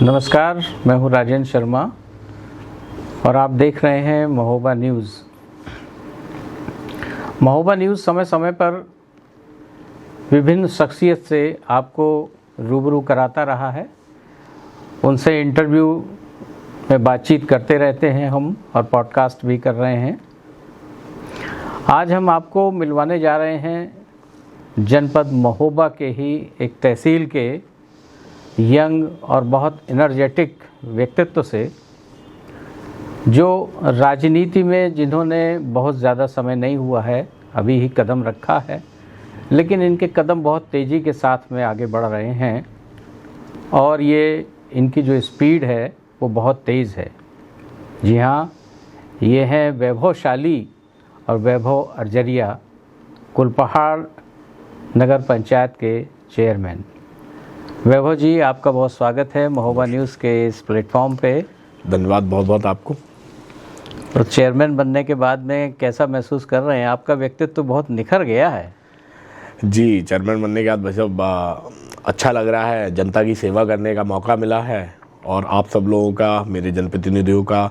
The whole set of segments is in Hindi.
नमस्कार, मैं हूं राजेंद्र शर्मा और आप देख रहे हैं महोबा न्यूज़। महोबा न्यूज़ समय समय पर विभिन्न शख्सियत से आपको रूबरू कराता रहा है। उनसे इंटरव्यू में बातचीत करते रहते हैं हम और पॉडकास्ट भी कर रहे हैं। आज हम आपको मिलवाने जा रहे हैं जनपद महोबा के ही एक तहसील के यंग और बहुत एनर्जेटिक व्यक्तित्व से, जो राजनीति में जिन्होंने बहुत ज़्यादा समय नहीं हुआ है, अभी ही कदम रखा है, लेकिन इनके कदम बहुत तेज़ी के साथ में आगे बढ़ रहे हैं और ये इनकी जो स्पीड है वो बहुत तेज़ है। जी हाँ, ये हैं वैभवशाली और वैभव अर्जरिया, कुलपहाड़ नगर पंचायत के चेयरमैन। वैभव जी, आपका बहुत स्वागत है महोबा न्यूज़ के इस प्लेटफॉर्म पे। धन्यवाद बहुत बहुत आपको। तो चेयरमैन बनने के बाद में कैसा महसूस कर रहे हैं? आपका व्यक्तित्व तो बहुत निखर गया है। जी, चेयरमैन बनने के बाद वैसे अच्छा लग रहा है। जनता की सेवा करने का मौका मिला है और आप सब लोगों का, मेरे जनप्रतिनिधियों का,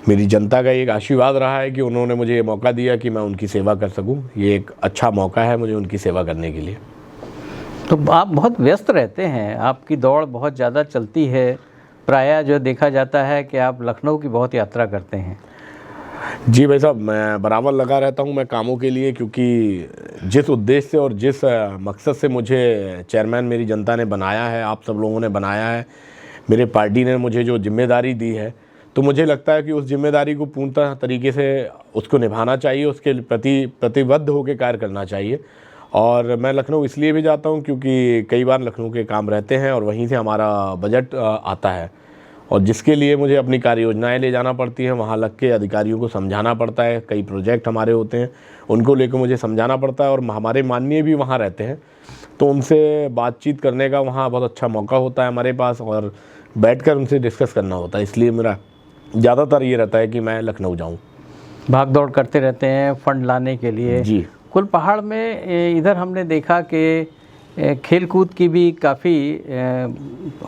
मेरी जनता का एक आशीर्वाद रहा है कि उन्होंने मुझे ये मौका दिया कि मैं उनकी सेवा कर सकूं। ये एक अच्छा मौका है मुझे उनकी सेवा करने के लिए। तो आप बहुत व्यस्त रहते हैं, आपकी दौड़ बहुत ज़्यादा चलती है। प्रायः जो देखा जाता है कि आप लखनऊ की बहुत यात्रा करते हैं। जी भाई साहब, मैं बराबर लगा रहता हूं मैं कामों के लिए, क्योंकि जिस उद्देश्य से और जिस मकसद से मुझे चेयरमैन मेरी जनता ने बनाया है, आप सब लोगों ने बनाया है, मेरे पार्टी ने मुझे जो जिम्मेदारी दी है, तो मुझे लगता है कि उस जिम्मेदारी को पूर्णतः तरीके से उसको निभाना चाहिए, उसके प्रति प्रतिबद्ध होकर कार्य करना चाहिए। और मैं लखनऊ इसलिए भी जाता हूं क्योंकि कई बार लखनऊ के काम रहते हैं और वहीं से हमारा बजट आता है, और जिसके लिए मुझे अपनी कार्य योजनाएँ ले जाना पड़ती हैं। वहाँ लग के अधिकारियों को समझाना पड़ता है। कई प्रोजेक्ट हमारे होते हैं, उनको लेकर मुझे समझाना पड़ता है, और हमारे माननीय भी वहाँ रहते हैं, तो उनसे बातचीत करने का वहाँ बहुत अच्छा मौका होता है हमारे पास, और बैठकर उनसे डिस्कस करना होता है। इसलिए मेरा ज़्यादातर ये रहता है कि मैं लखनऊ जाऊँ। भाग दौड़ करते रहते हैं फंड लाने के लिए। जी, कुलपहाड़ में इधर हमने देखा कि खेल कूद की भी काफ़ी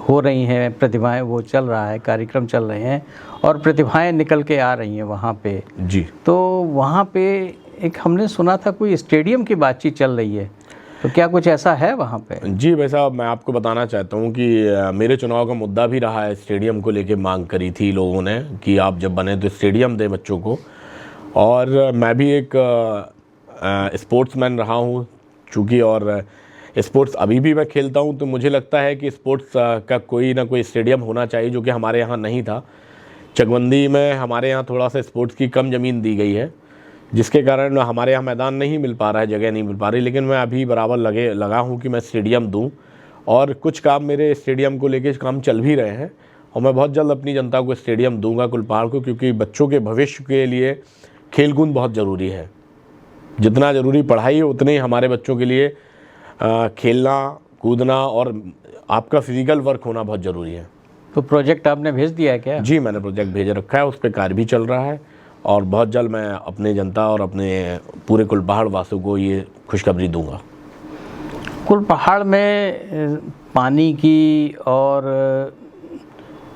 हो रही हैं प्रतिभाएं, वो चल रहा है, कार्यक्रम चल रहे हैं और प्रतिभाएं निकल के आ रही हैं वहाँ पे। जी। तो वहाँ पे एक हमने सुना था कोई स्टेडियम की बातचीत चल रही है, तो क्या कुछ ऐसा है वहाँ पे? जी भाई साहब, मैं आपको बताना चाहता हूँ कि मेरे चुनाव का मुद्दा भी रहा है। स्टेडियम को लेके मांग करी थी लोगों ने कि आप जब बने तो स्टेडियम दें बच्चों को, और मैं भी एक स्पोर्ट्समैन रहा हूँ चूँकि, और स्पोर्ट्स अभी भी मैं खेलता हूँ, तो मुझे लगता है कि स्पोर्ट्स का कोई ना कोई स्टेडियम होना चाहिए, जो कि हमारे यहाँ नहीं था। चकबंदी में हमारे यहाँ थोड़ा सा स्पोर्ट्स की कम ज़मीन दी गई है, जिसके कारण हमारे यहाँ मैदान नहीं मिल पा रहा है, जगह नहीं मिल पा रही। लेकिन मैं अभी बराबर लगा हूँ कि मैं स्टेडियम दूँ, और कुछ काम मेरे स्टेडियम को लेके काम चल भी रहे हैं, और मैं बहुत जल्द अपनी जनता को स्टेडियम दूंगा कुलपहाड़ को, क्योंकि बच्चों के भविष्य के लिए खेलकूद बहुत ज़रूरी है। जितना ज़रूरी पढ़ाई है, उतने ही हमारे बच्चों के लिए खेलना कूदना और आपका फिजिकल वर्क होना बहुत ज़रूरी है। तो प्रोजेक्ट आपने भेज दिया है क्या? जी, मैंने प्रोजेक्ट भेज रखा है, उस पर कार्य भी चल रहा है, और बहुत जल्द मैं अपने जनता और अपने पूरे कुलपहाड़ वासियों को ये खुशखबरी दूंगा। कुलपहाड़ में पानी की और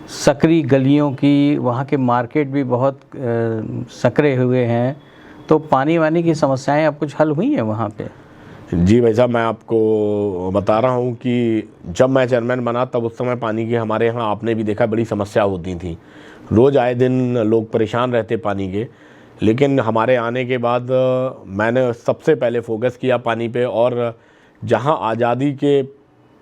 सकरी गलियों की, वहाँ के मार्केट भी बहुत सकरे हुए हैं, तो पानी वानी की समस्याएं अब कुछ हल हुई हैं वहाँ पे? जी भाई साहब, मैं आपको बता रहा हूँ कि जब मैं चेयरमैन बना तब उस समय पानी की हमारे यहाँ, आपने भी देखा, बड़ी समस्या होती थी। रोज़ आए दिन लोग परेशान रहते पानी के। लेकिन हमारे आने के बाद मैंने सबसे पहले फोकस किया पानी पे, और जहाँ आज़ादी के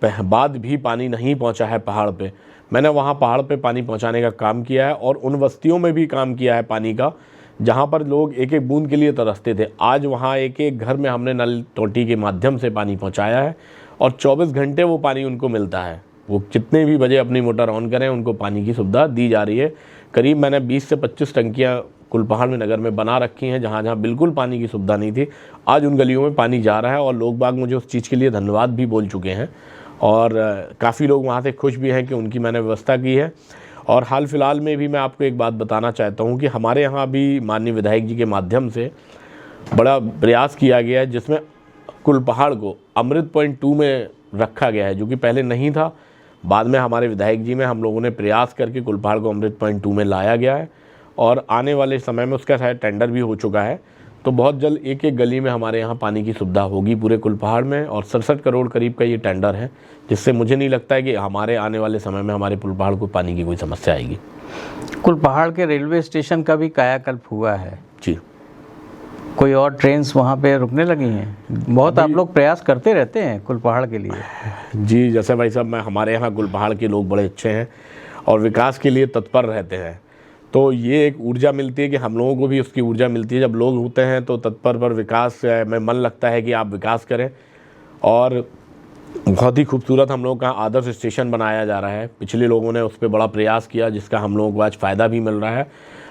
बाद भी पानी नहीं पहुँचा है पहाड़ पे, मैंने वहाँ पहाड़ पे पानी पहुँचाने का काम किया है, और उन बस्तियों में भी काम किया है पानी का, जहाँ पर लोग एक एक बूंद के लिए तरसते थे। आज वहाँ एक एक घर में हमने नल टोटी के माध्यम से पानी पहुँचाया है, और 24 घंटे वो पानी उनको मिलता है। वो कितने भी बजे अपनी मोटर ऑन करें, उनको पानी की सुविधा दी जा रही है। करीब मैंने 20 से 25 टंकियाँ कुलपहाड़ में नगर में बना रखी हैं, जहाँ जहाँ बिल्कुल पानी की सुविधा नहीं थी। आज उन गलियों में पानी जा रहा है, और लोग बाग मुझे उस चीज़ के लिए धन्यवाद भी बोल चुके हैं, और काफ़ी लोग वहाँ से खुश भी हैं कि उनकी मैंने व्यवस्था की है। और हाल फिलहाल में भी मैं आपको एक बात बताना चाहता हूँ कि हमारे यहाँ भी माननीय विधायक जी के माध्यम से बड़ा प्रयास किया गया है, जिसमें कुलपहाड़ को अमृत पॉइंट 2 में रखा गया है, जो कि पहले नहीं था। बाद में हमारे विधायक जी में हम लोगों ने प्रयास करके कुलपहाड़ को अमृत पॉइंट 2 में लाया गया है और आने वाले समय में उसका शायद टेंडर भी हो चुका है। तो बहुत जल्द एक एक गली में हमारे यहाँ पानी की सुविधा होगी पूरे कुलपहाड़ में, और 67 करोड़ करीब का ये टेंडर है, जिससे मुझे नहीं लगता है कि हमारे आने वाले समय में हमारे कुलपहाड़ को पानी की कोई समस्या आएगी। कुलपहाड़ के रेलवे स्टेशन का भी कायाकल्प हुआ है जी। कोई और ट्रेन्स वहाँ पे रुकने लगी हैं? बहुत आप लोग प्रयास करते रहते हैं कुलपहाड़ के लिए। जी, जैसे भाई साहब हमारे यहाँ कुलपहाड़ के लोग बड़े अच्छे हैं और विकास के लिए तत्पर रहते हैं, तो ये एक ऊर्जा मिलती है कि हम लोगों को भी उसकी ऊर्जा मिलती है। जब लोग होते हैं तो तत्पर पर विकास में मन लगता है कि आप विकास करें। और बहुत ही खूबसूरत हम लोगों का आदर्श स्टेशन बनाया जा रहा है। पिछले लोगों ने उस पर बड़ा प्रयास किया, जिसका हम लोगों को आज फ़ायदा भी मिल रहा है।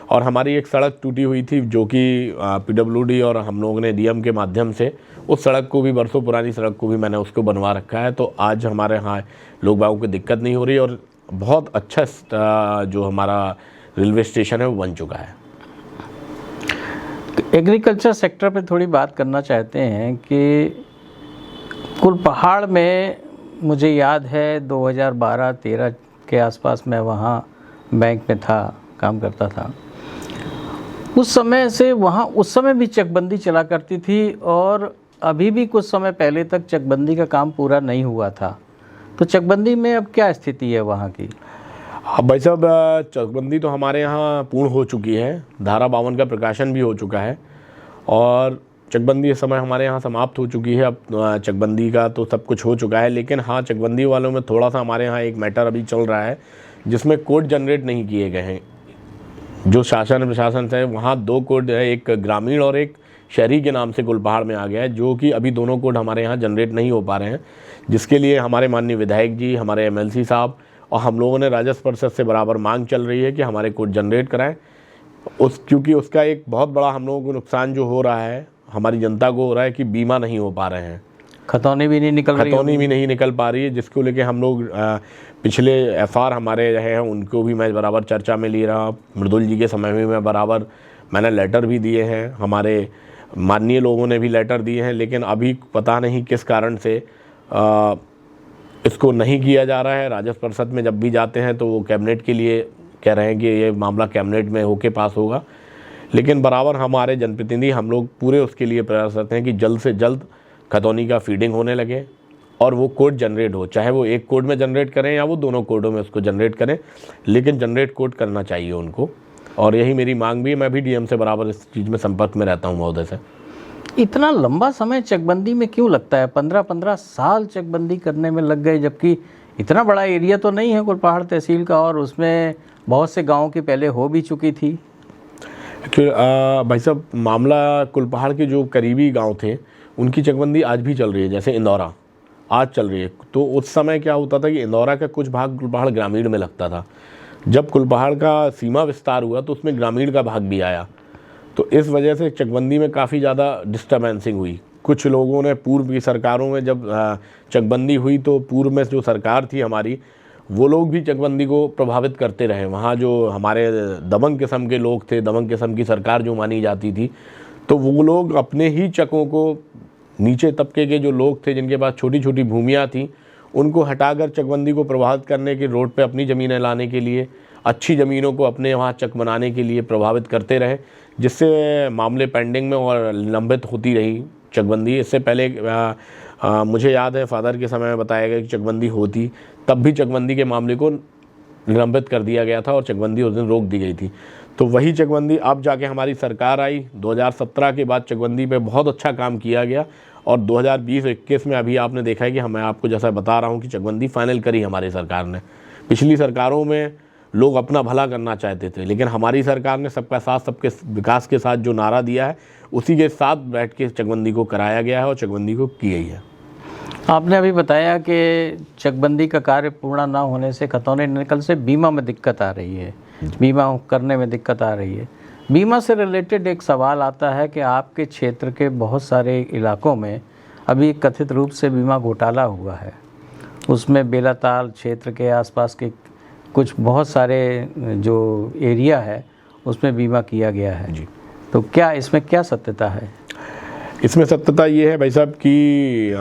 और हमारी एक सड़क टूटी हुई थी, जो कि PWD और हम लोगों ने DM के माध्यम से उस सड़क को भी, बरसों पुरानी सड़क को भी मैंने उसको बनवा रखा है। तो आज हमारे यहाँ लोग बागों को दिक्कत नहीं हो रही और बहुत अच्छा जो हमारा रेलवे स्टेशन है वो बन चुका है। एग्रीकल्चर सेक्टर पे थोड़ी बात करना चाहते हैं कि कुलपहाड़ में मुझे याद है 2012-13 के आसपास मैं वहाँ बैंक में था, काम करता था। उस समय से वहाँ उस समय भी चकबंदी चला करती थी और अभी भी कुछ समय पहले तक चकबंदी का काम पूरा नहीं हुआ था। तो चकबंदी में अब क्या स्थिति है वहाँ की? हाँ भाई साहब, चकबंदी तो हमारे यहाँ पूर्ण हो चुकी है। धारा 52 का प्रकाशन भी हो चुका है और चकबंदी इस समय हमारे यहाँ समाप्त हो चुकी है। अब चकबंदी का तो सब कुछ हो चुका है, लेकिन हाँ, चकबंदी वालों में थोड़ा सा हमारे यहाँ एक मैटर अभी चल रहा है जिसमें कोड जनरेट नहीं किए गए हैं। जो शासन प्रशासन से वहाँ 2 कोड है, एक ग्रामीण और एक शहरी के नाम से कुलपहाड़ में आ गया है, जो कि अभी दोनों कोड हमारे यहाँ जनरेट नहीं हो पा रहे हैं, जिसके लिए हमारे माननीय विधायक जी, हमारे MLC साहब और हम लोगों ने राजस्व परिषद से बराबर मांग चल रही है कि हमारे कोड जनरेट कराएं। क्योंकि उसका एक बहुत बड़ा हम लोगों को नुकसान जो हो रहा है, हमारी जनता को हो रहा है कि बीमा नहीं हो पा रहे हैं, खतौनी भी नहीं निकल पा रही है, जिसको लेके हम लोग पिछले FR हमारे रहे हैं उनको भी मैं बराबर चर्चा में ले रहा। मृदुल जी के समय में मैं बराबर मैंने लेटर भी दिए हैं, हमारे माननीय लोगों ने भी लेटर दिए हैं, लेकिन अभी पता नहीं किस कारण से इसको नहीं किया जा रहा है। राजस्व परिषद में जब भी जाते हैं तो वो कैबिनेट के लिए कह रहे हैं कि ये मामला कैबिनेट में होके पास होगा, लेकिन बराबर हमारे जनप्रतिनिधि हम लोग पूरे उसके लिए प्रयासरत हैं कि जल्द से जल्द खतौनी का फीडिंग होने लगे और वो कोड जनरेट हो, चाहे वो एक कोड में जनरेट करें या वो दोनों कोडों में उसको जनरेट करें, लेकिन जनरेट कोड करना चाहिए उनको। और यही मेरी मांग भी है। मैं भी DM से बराबर इस चीज़ में संपर्क में रहता हूँ महोदय से। इतना लंबा समय चकबंदी में क्यों लगता है? 15-15 साल चकबंदी करने में लग गए, जबकि इतना बड़ा एरिया तो नहीं है कुलपहाड़ तहसील का और उसमें बहुत से गाँव की पहले हो भी चुकी थी। भाई साहब, मामला कुलपहाड़ के जो करीबी गांव थे उनकी चकबंदी आज भी चल रही है। जैसे इंदौरा आज चल रही है, तो उस समय क्या होता था कि इंदौरा का कुछ भाग कुलपहाड़ ग्रामीण में लगता था। जब कुलपहाड़ का सीमा विस्तार हुआ तो उसमें ग्रामीण का भाग भी आया, तो इस वजह से चकबंदी में काफ़ी ज़्यादा डिस्टर्बेंसिंग हुई। कुछ लोगों ने पूर्व की सरकारों में जब चकबंदी हुई तो पूर्व में जो सरकार थी हमारी, वो लोग भी चकबंदी को प्रभावित करते रहे। वहाँ जो हमारे दबंग किस्म के लोग थे, दबंग किस्म की सरकार जो मानी जाती थी, तो वो लोग अपने ही चकों को, नीचे तबके के जो लोग थे जिनके पास छोटी छोटी भूमियाँ थीं, उनको हटाकर चकबंदी को प्रभावित करने के, रोड पे अपनी ज़मीनें लाने के लिए, अच्छी ज़मीनों को अपने वहाँ चक बनाने के लिए प्रभावित करते रहे, जिससे मामले पेंडिंग में और लंबित होती रही चकबंदी। इससे पहले मुझे याद है फादर के समय में बताया गया कि चकबंदी होती, तब भी चकबंदी के मामले को निलंबित कर दिया गया था और चकबंदी उस दिन रोक दी गई थी। तो वही चकबंदी अब जाके हमारी सरकार आई 2017 के बाद चकबंदी पे बहुत अच्छा काम किया गया और 2020-21 में अभी आपने देखा है कि मैं आपको जैसा बता रहा हूँ कि चकबंदी फाइनल करी हमारी सरकार ने। पिछली सरकारों में लोग अपना भला करना चाहते थे, लेकिन हमारी सरकार ने सबका साथ सबके विकास के साथ जो नारा दिया है उसी के साथ बैठ के चकबंदी को कराया गया है और चकबंदी को की गई है। आपने अभी बताया कि चकबंदी का कार्य पूर्ण ना होने से खतौनी निकल से बीमा में दिक्कत आ रही है, बीमा करने में दिक्कत आ रही है। बीमा से रिलेटेड एक सवाल आता है कि आपके क्षेत्र के बहुत सारे इलाकों में अभी कथित रूप से बीमा घोटाला हुआ है। उसमें बेलाताल क्षेत्र के आसपास के कुछ बहुत सारे जो एरिया है उसमें बीमा किया गया है जी। तो क्या इसमें क्या सत्यता है? इसमें सत्यता ये है भाई साहब कि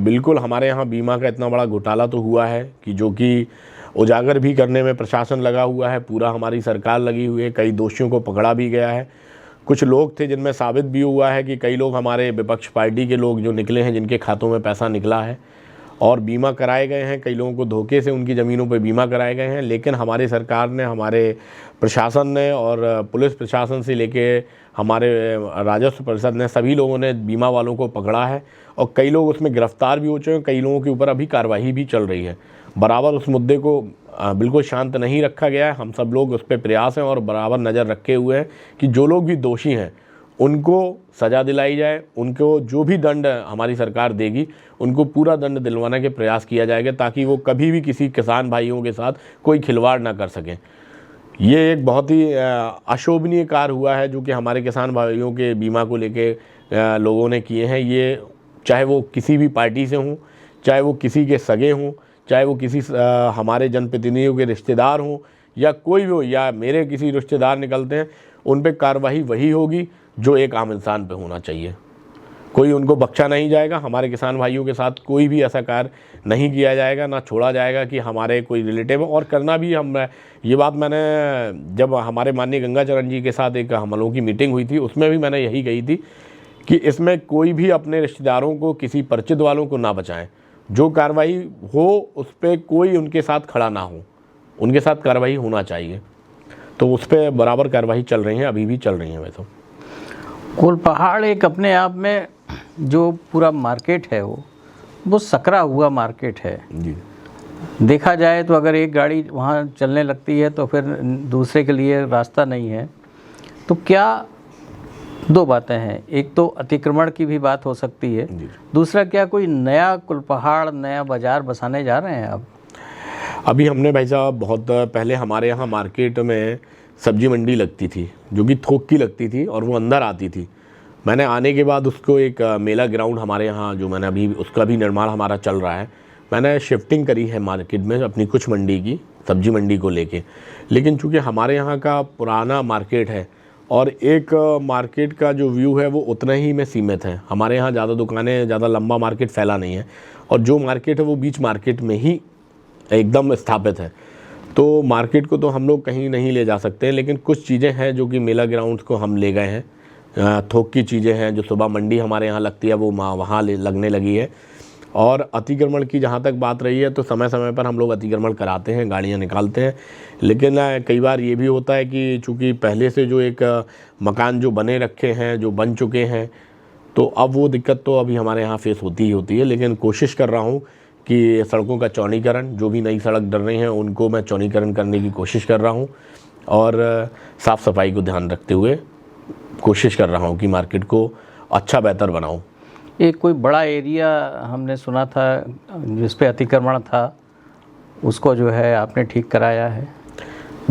बिल्कुल हमारे यहाँ बीमा का इतना बड़ा घोटाला तो हुआ है कि जो कि उजागर भी करने में प्रशासन लगा हुआ है, पूरा हमारी सरकार लगी हुई है, कई दोषियों को पकड़ा भी गया है। कुछ लोग थे जिनमें साबित भी हुआ है कि कई लोग हमारे विपक्ष पार्टी के लोग जो निकले हैं, जिनके खातों में पैसा निकला है और बीमा कराए गए हैं, कई लोगों को धोखे से उनकी ज़मीनों पर बीमा कराए गए हैं। लेकिन हमारी सरकार ने, हमारे प्रशासन ने और पुलिस प्रशासन से लेके हमारे राजस्व परिषद ने, सभी लोगों ने बीमा वालों को पकड़ा है और कई लोग उसमें गिरफ्तार भी हो चुके हैं। कई लोगों के ऊपर अभी कार्रवाई भी चल रही है। बराबर उस मुद्दे को बिल्कुल शांत नहीं रखा गया है। हम सब लोग उस पर प्रयास हैं और बराबर नज़र रखे हुए हैं कि जो लोग भी दोषी हैं उनको सज़ा दिलाई जाए, उनको जो भी दंड हमारी सरकार देगी उनको पूरा दंड दिलवाने के प्रयास किया जाएगा, ताकि वो कभी भी किसी किसान भाइयों के साथ कोई खिलवाड़ ना कर सकें। ये एक बहुत ही अशोभनीय कार्य हुआ है जो कि हमारे किसान भाइयों के बीमा को लेके लोगों ने किए हैं। ये चाहे वो किसी भी पार्टी से हों, चाहे वो किसी के सगे हों, चाहे वो किसी हमारे जनप्रतिनिधियों के रिश्तेदार हों या कोई भी हो, या मेरे किसी रिश्तेदार निकलते हैं, उन पर कार्रवाई वही होगी जो एक आम इंसान पे होना चाहिए। कोई उनको बख्शा नहीं जाएगा। हमारे किसान भाइयों के साथ कोई भी ऐसा कार्य नहीं किया जाएगा, ना छोड़ा जाएगा कि हमारे कोई रिलेटिव, और करना भी हम, ये बात मैंने जब हमारे माननीय गंगाचरण जी के साथ एक हम लोगों की मीटिंग हुई थी उसमें भी मैंने यही कही थी कि इसमें कोई भी अपने रिश्तेदारों को, किसी परिचित वालों को ना बचाएं। जो कार्रवाई हो उस पर कोई उनके साथ खड़ा ना हो, उनके साथ कार्रवाई होना चाहिए। तो उस पर बराबर कार्रवाई चल रही है, अभी भी चल रही है। वैसे कुलपहाड़ एक अपने आप में जो पूरा मार्केट है वो सकरा हुआ मार्केट है जी। देखा जाए तो अगर एक गाड़ी वहाँ चलने लगती है तो फिर दूसरे के लिए रास्ता नहीं है। तो क्या दो बातें हैं, एक तो अतिक्रमण की भी बात हो सकती है, दूसरा क्या कोई नया कुलपहाड़, नया बाज़ार बसाने जा रहे हैं आप? अभी हमने भाई साहब बहुत पहले हमारे यहाँ मार्केट में सब्जी मंडी लगती थी जो कि थोक की लगती थी और वो अंदर आती थी। मैंने आने के बाद उसको एक मेला ग्राउंड हमारे यहाँ जो मैंने अभी उसका भी निर्माण हमारा चल रहा है, मैंने शिफ्टिंग करी है मार्केट में अपनी कुछ मंडी की, सब्जी मंडी को लेके। लेकिन चूँकि हमारे यहाँ का पुराना मार्केट है और एक मार्केट का जो व्यू है वो उतना ही में सीमित है। हमारे यहाँ ज़्यादा दुकानें, ज़्यादा लंबा मार्केट फैला नहीं है और जो मार्केट है वो बीच मार्केट में ही एकदम स्थापित है। तो मार्केट को तो हम लोग कहीं नहीं ले जा सकते, लेकिन कुछ चीज़ें हैं जो कि मेला ग्राउंड को हम ले गए हैं। थोक की चीज़ें हैं, जो सुबह मंडी हमारे यहाँ लगती है वो वहाँ लगने लगी है। और अतिक्रमण की जहाँ तक बात रही है तो समय समय पर हम लोग अतिक्रमण कराते हैं, गाड़ियाँ निकालते हैं। लेकिन कई बार ये भी होता है कि चूँकि पहले से जो एक मकान जो बने रखे हैं, जो बन चुके हैं, तो अब वो दिक्कत तो अभी हमारे यहाँ फेस होती ही होती है। लेकिन कोशिश कर रहा हूँ कि सड़कों का चौड़ीकरण, जो भी नई सड़क डल रही हैं उनको मैं चौड़ीकरण करने की कोशिश कर रहा हूँ और साफ़ सफाई को ध्यान रखते हुए कोशिश कर रहा हूँ कि मार्केट को अच्छा बेहतर बनाऊँ। एक कोई बड़ा एरिया हमने सुना था जिस पे अतिक्रमण था, उसको जो है आपने ठीक कराया है?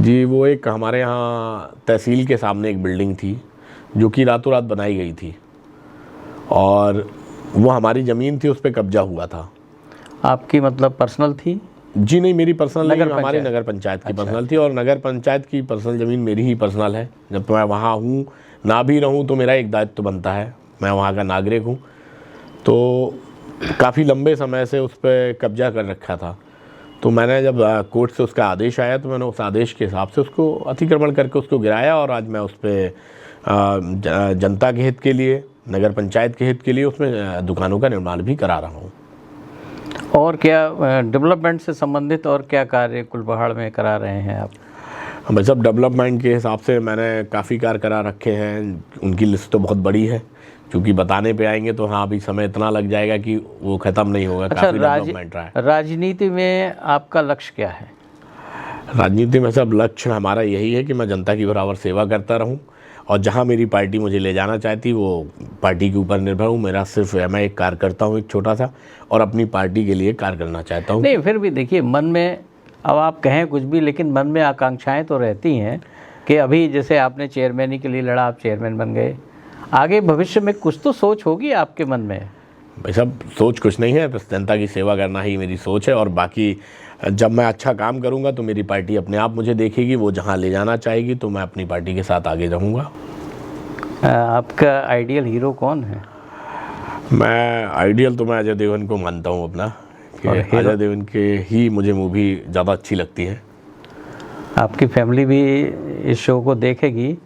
जी, वो एक हमारे यहाँ तहसील के सामने एक बिल्डिंग थी जो कि रातों रात बनाई गई थी और वो हमारी ज़मीन थी, उस पर कब्जा हुआ था। आपकी मतलब पर्सनल थी? जी नहीं, मेरी पर्सनल नहीं, हमारी नगर पंचायत की पर्सनल थी और नगर पंचायत की पर्सनल ज़मीन मेरी ही पर्सनल है। जब तो मैं वहाँ हूँ, ना भी रहूँ तो मेरा एक दायित्व बनता है, मैं वहाँ का नागरिक हूँ। तो काफ़ी लंबे समय से उस पर कब्जा कर रखा था। तो मैंने जब कोर्ट से उसका आदेश आया तो मैंने उस आदेश के हिसाब से उसको अतिक्रमण करके उसको गिराया और आज मैं उस पर जनता के हित के लिए, नगर पंचायत के हित के लिए उसमें दुकानों का निर्माण भी करा रहा हूँ। और क्या डेवलपमेंट से संबंधित और क्या कार्य कुलपहाड़ में करा रहे हैं आप? भाई साहब, डेवलपमेंट के हिसाब से मैंने काफ़ी कार्य करा रखे हैं। उनकी लिस्ट तो बहुत बड़ी है, क्योंकि बताने पे आएंगे तो हाँ अभी समय इतना लग जाएगा कि वो ख़त्म नहीं होगा। अच्छा, काफ़ी डेवलपमेंट रहा है। राजनीति में आपका लक्ष्य क्या है? राजनीति में सब लक्ष्य हमारा यही है कि मैं जनता की बराबर सेवा करता रहूं और जहां मेरी पार्टी मुझे ले जाना चाहती वो पार्टी के ऊपर निर्भर हूं। मेरा सिर्फ मैं एक कार्य करता हूं, एक छोटा सा, और अपनी पार्टी के लिए कार्य करना चाहता हूं। नहीं, फिर भी देखिए, मन में, अब आप कहें कुछ भी, लेकिन मन में आकांक्षाएं तो रहती हैं कि अभी जैसे आपने चेयरमैनी के लिए लड़ा, आप चेयरमैन बन गए, आगे भविष्य में कुछ तो सोच होगी आपके मन में। भाई साहब, सोच कुछ नहीं है, बस जनता की सेवा करना ही मेरी सोच है। और बाकी जब मैं अच्छा काम करूंगा तो मेरी पार्टी अपने आप मुझे देखेगी, वो जहां ले जाना चाहेगी तो मैं अपनी पार्टी के साथ आगे रहूंगा। आपका आइडियल हीरो कौन है? मैं अजय देवगन को मानता हूँ अपना, कि अजय देवगन के ही मुझे मूवी ज़्यादा अच्छी लगती है। आपकी फैमिली भी इस शो को देखेगी,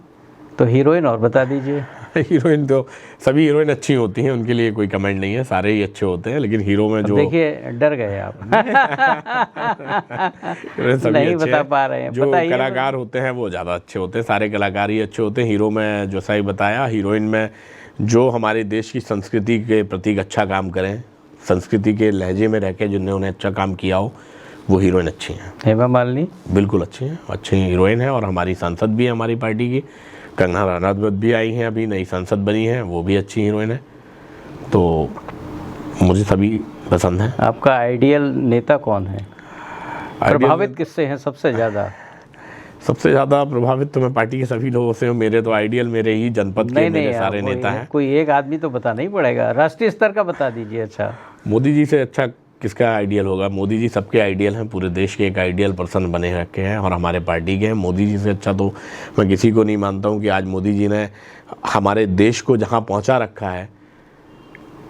तो हीरोइन और बता दीजिए। हीरोइन तो सभी हीरोइन अच्छी होती हैं, उनके लिए कोई कमेंट नहीं है, सारे ही अच्छे होते हैं, लेकिन हीरो में जो देखिए डर गए आप नहीं बता पा रहे हैं। जो कलाकार होते हैं वो ज़्यादा अच्छे होते हैं, सारे कलाकार ही अच्छे होते हैं। हीरो में जो सही बताया, हीरोइन में जो हमारे देश की संस्कृति के प्रति अच्छा काम करें, संस्कृति के लहजे में रह के जिन्होंने अच्छा काम किया हो, वो हीरोइन अच्छी हैं। हेमा मालिनी बिल्कुल अच्छी हैं, अच्छी हीरोइन है, और हमारी सांसद भी है हमारी पार्टी की, कंगना रनौत भी आई हैं, अभी नई सांसद बनी हैं, वो भी अच्छी हीरोइन है। तो मुझे सभी पसंद हैं। आपका आइडियल नेता कौन है? प्रभावित किससे हैं सबसे ज़्यादा? सबसे ज़्यादा प्रभावित तो मैं पार्टी के सभी लोगों से हूँ। मेरे तो आइडियल मेरे ही जनपद के मेरे सारे नेता हैं। कोई एक आदमी तो बताना ही पड़ेगा, राष्ट्रीय स्तर का बता दीजिए। अच्छा, मोदी जी से अच्छा किसका आइडियल होगा? मोदी जी सबके आइडियल हैं, पूरे देश के एक आइडियल पर्सन बने रखे हैं, और हमारे पार्टी के हैं। मोदी जी से अच्छा तो मैं किसी को नहीं मानता हूँ कि आज मोदी जी ने हमारे देश को जहाँ पहुँचा रखा है,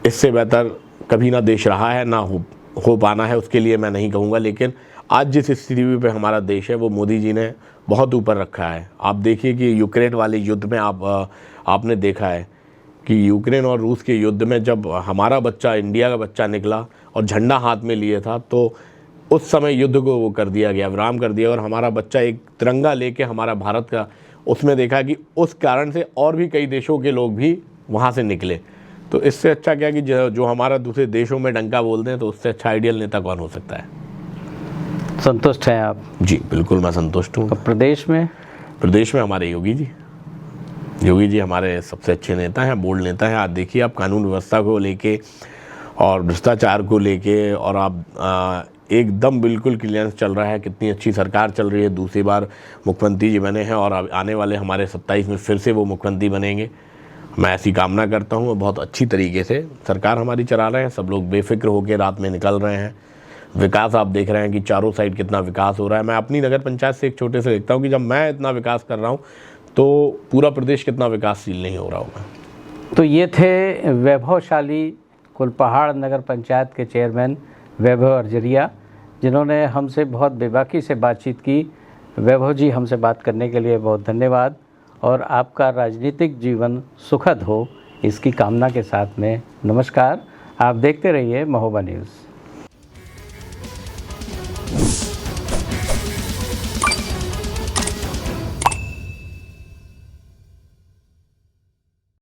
इससे बेहतर कभी ना देश रहा है, ना हो पाना है, उसके लिए मैं नहीं कहूँगा। लेकिन आज जिस स्थिति पे हमारा देश है, वो मोदी जी ने बहुत ऊपर रखा है। आप देखिए कि यूक्रेन वाले युद्ध में आपने देखा है कि यूक्रेन और रूस के युद्ध में जब हमारा बच्चा, इंडिया का बच्चा निकला और झंडा हाथ में लिए था, तो उस समय युद्ध को वो कर दिया गया, विराम कर दिया, और हमारा बच्चा एक तिरंगा लेके हमारा भारत का, उसमें देखा कि उस कारण से और भी कई देशों के लोग भी वहाँ से निकले। तो इससे अच्छा क्या कि जो हमारा दूसरे देशों में डंका बोलते हैं, तो उससे अच्छा आइडियल नेता कौन हो सकता है? संतुष्ट हैं आप? जी बिल्कुल, मैं संतुष्ट हूँ। प्रदेश में हमारे योगी जी हमारे सबसे अच्छे नेता हैं, बोल्ड नेता हैं। आप देखिए, आप कानून व्यवस्था को लेके और भ्रष्टाचार को लेके, और आप एकदम बिल्कुल क्लियरेंस चल रहा है, कितनी अच्छी सरकार चल रही है। दूसरी बार मुख्यमंत्री जी बने हैं, और अब आने वाले हमारे 27 में फिर से वो मुख्यमंत्री बनेंगे। मैं ऐसी कामना करता हूँ। बहुत अच्छी तरीके से सरकार हमारी चला रहे हैं, सब लोग बेफिक्र होकर रात में निकल रहे हैं। विकास आप देख रहे हैं कि चारों साइड कितना विकास हो रहा है। मैं अपनी नगर पंचायत से एक छोटे से देखता हूँ कि जब मैं इतना विकास कर रहा हूँ, तो पूरा प्रदेश कितना विकासशील नहीं हो रहा होगा। तो ये थे वैभवशाली कुलपहाड़ नगर पंचायत के चेयरमैन वैभव अर्जरिया, जिन्होंने हमसे बहुत बेबाकी से बातचीत की। वैभव जी, हमसे बात करने के लिए बहुत धन्यवाद, और आपका राजनीतिक जीवन सुखद हो, इसकी कामना के साथ में नमस्कार। आप देखते रहिए महोबा न्यूज़।